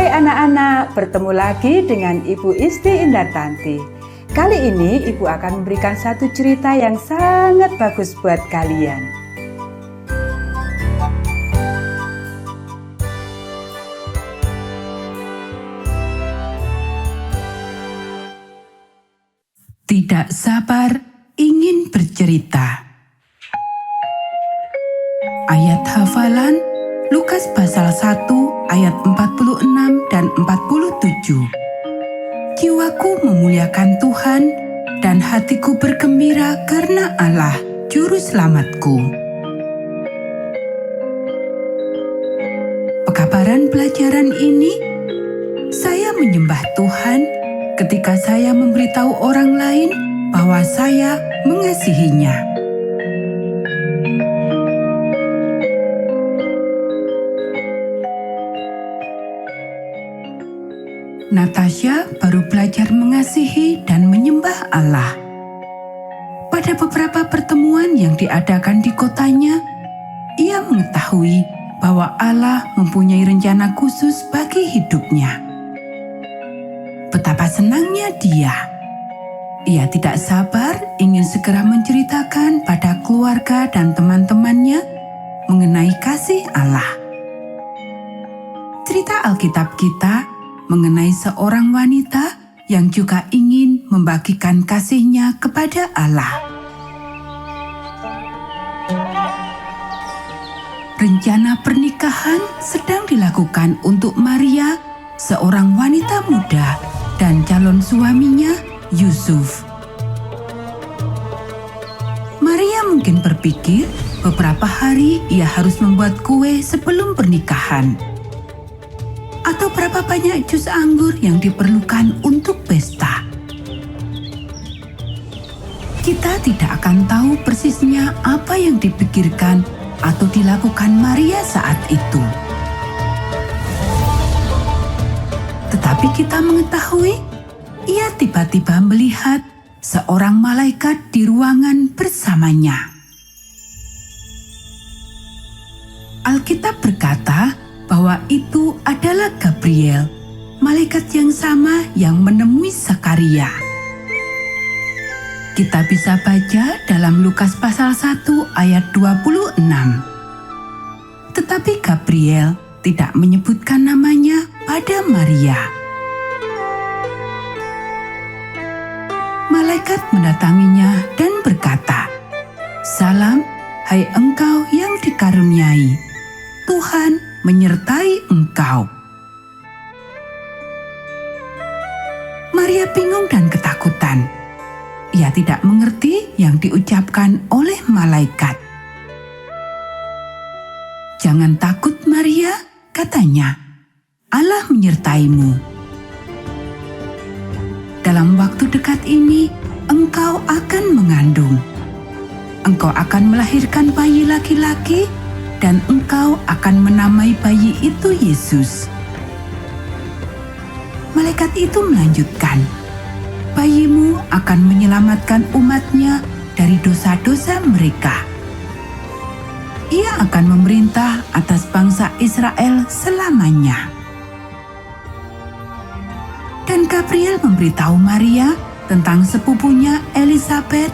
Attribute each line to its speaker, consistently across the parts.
Speaker 1: Hai anak-anak, bertemu lagi dengan Ibu Isti Indartanti. Kali ini Ibu akan memberikan satu cerita yang sangat bagus buat kalian.
Speaker 2: Tidak sabar ingin bercerita. Ayat hafalan Lukas pasal 1 ayat 46 dan 47. Jiwaku memuliakan Tuhan dan hatiku bergembira karena Allah juru selamatku. Pekabaran pelajaran ini, saya menyembah Tuhan ketika saya memberitahu orang lain bahwa saya mengasihinya. Natasha baru belajar mengasihi dan menyembah Allah. Pada beberapa pertemuan yang diadakan di kotanya, ia mengetahui bahwa Allah mempunyai rencana khusus bagi hidupnya. Betapa senangnya dia. Ia tidak sabar ingin segera menceritakan pada keluarga dan teman-temannya mengenai kasih Allah. Cerita Alkitab kita mengenai seorang wanita yang juga ingin membagikan kasihnya kepada Allah. Rencana pernikahan sedang dilakukan untuk Maria, seorang wanita muda, dan calon suaminya, Yusuf. Maria mungkin berpikir beberapa hari ia harus membuat kue sebelum pernikahan. Atau berapa banyak jus anggur yang diperlukan untuk pesta. Kita tidak akan tahu persisnya apa yang dipikirkan atau dilakukan Maria saat itu. Tetapi kita mengetahui, ia tiba-tiba melihat seorang malaikat di ruangan bersamanya. Alkitab berkata bahwa itu adalah Gabriel, malaikat yang sama yang menemui Zakaria. Kita bisa baca dalam Lukas pasal 1 ayat 26. Tetapi Gabriel tidak menyebutkan namanya pada Maria. Malaikat mendatanginya dan berkata, "Salam, hai engkau yang dikaruniai, Tuhan menyertai engkau." Maria bingung dan ketakutan. Ia tidak mengerti yang diucapkan oleh malaikat. "Jangan takut Maria," katanya. "Allah menyertaimu. Dalam waktu dekat ini, engkau akan mengandung. Engkau akan melahirkan bayi laki-laki, dan engkau akan menamai bayi itu Yesus." Malaikat itu melanjutkan, "Bayimu akan menyelamatkan umatnya dari dosa-dosa mereka. Ia akan memerintah atas bangsa Israel selamanya." Dan Gabriel memberitahu Maria tentang sepupunya Elisabet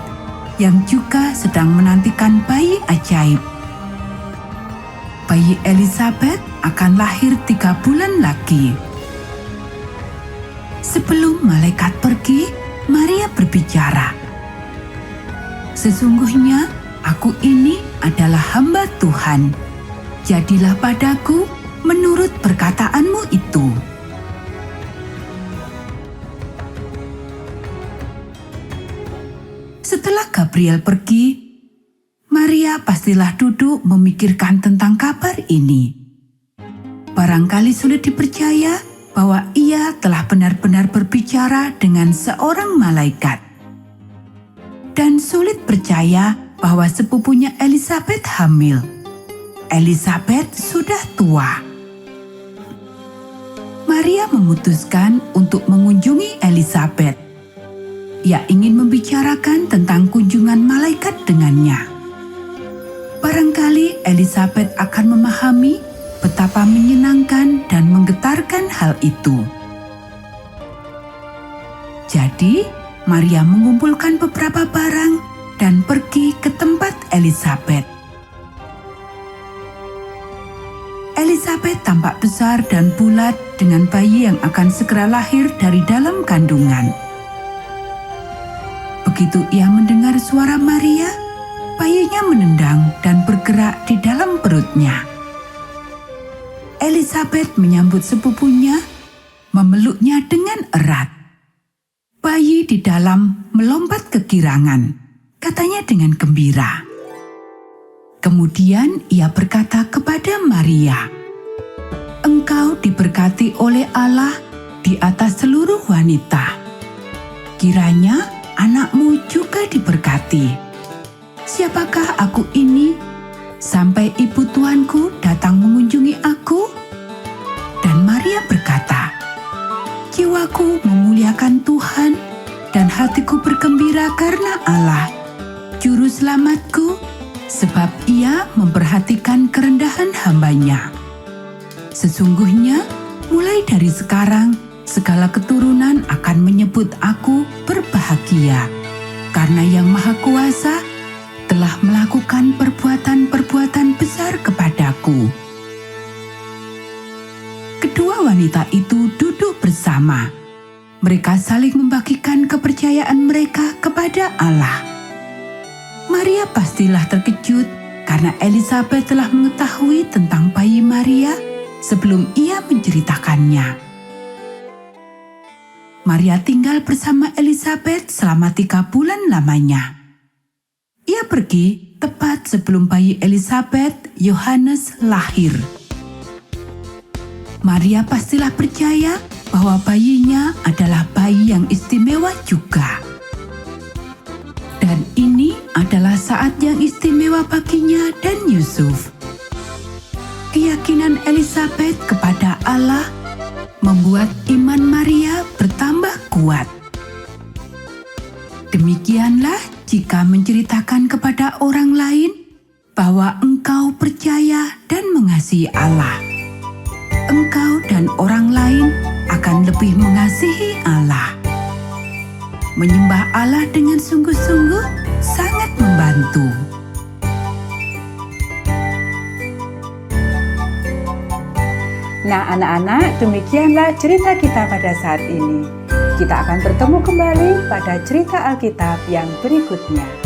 Speaker 2: yang juga sedang menantikan bayi ajaib. Bayi Elisabet akan lahir 3 bulan lagi. Sebelum malaikat pergi, Maria berbicara, "Sesungguhnya aku ini adalah hamba Tuhan. Jadilah padaku menurut perkataanmu itu." Setelah Gabriel pergi, Maria pastilah duduk memikirkan tentang kabar ini. Barangkali sulit dipercaya bahwa ia telah benar-benar berbicara dengan seorang malaikat. Dan sulit percaya bahwa sepupunya Elisabet hamil. Elisabet sudah tua. Maria memutuskan untuk mengunjungi Elisabet. Ia ingin membicarakan tentang kunjungan malaikat dengannya. Barangkali Elisabet akan memahami betapa menyenangkan dan menggetarkan hal itu. Jadi, Maria mengumpulkan beberapa barang dan pergi ke tempat Elisabet. Elisabet tampak besar dan bulat dengan bayi yang akan segera lahir dari dalam kandungan. Begitu ia mendengar suara Maria, bayinya menendang dan bergerak di dalam perutnya. Elisabet menyambut sepupunya, memeluknya dengan erat. Bayi di dalam melompat kegirangan, katanya dengan gembira. Kemudian ia berkata kepada Maria, "Engkau diberkati oleh Allah di atas seluruh wanita. Kiranya anakmu juga diberkati. Siapakah aku ini sampai ibu tuanku datang mengunjungi aku?" Dan Maria berkata, "Jiwaku memuliakan Tuhan dan hatiku bergembira karena Allah, Juru Selamatku, sebab ia memperhatikan kerendahan hamba-Nya. Sesungguhnya, mulai dari sekarang, segala keturunan akan menyebut aku berbahagia, karena Yang Maha Kuasa telah melakukan perbuatan-perbuatan besar kepadaku." Kedua wanita itu duduk bersama. Mereka saling membagikan kepercayaan mereka kepada Allah. Maria pastilah terkejut karena Elisabet telah mengetahui tentang bayi Maria sebelum ia menceritakannya. Maria tinggal bersama Elisabet selama 3 bulan lamanya. Ia pergi tepat sebelum bayi Elisabet, Yohanes, lahir. Maria pastilah percaya bahwa bayinya adalah bayi yang istimewa juga. Dan ini adalah saat yang istimewa baginya dan Yusuf. Keyakinan Elisabet kepada Allah membuat iman Maria bertambah kuat. Demikianlah jika menceritakan kepada orang lain bahwa engkau percaya dan mengasihi Allah, engkau dan orang lain akan lebih mengasihi Allah. Menyembah Allah dengan sungguh-sungguh sangat membantu.
Speaker 1: Nah anak-anak, demikianlah cerita kita pada saat ini. Kita akan bertemu kembali pada cerita Alkitab yang berikutnya.